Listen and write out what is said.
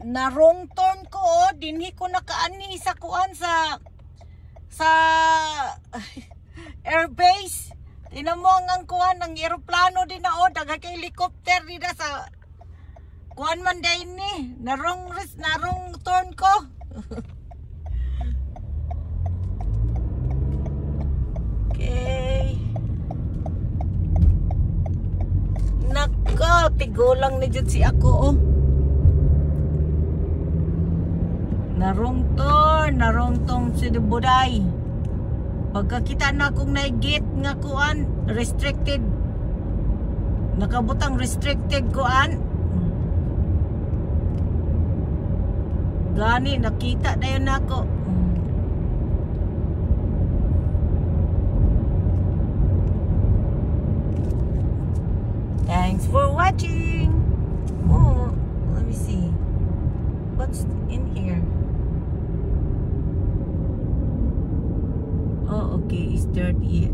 na wrong turn ko, oh. Dinhi ko nakaani sa kuan sa airbase. Tinan mo ang kuan ng eroplano din na, oh. Daga kay helicopter din na sa kuan man din ni. Na wrong turn ko. Okay. Nako, tigulang ni jud si ako, oh. Narong tong si Buday. Pagkakita na akong naigit nga kuan, restricted. Nakabutang restricted kuan. Gani, nakita na yun ako. Thanks for watching. Oh, let me see. What's in here? Oh, okay, it's 30.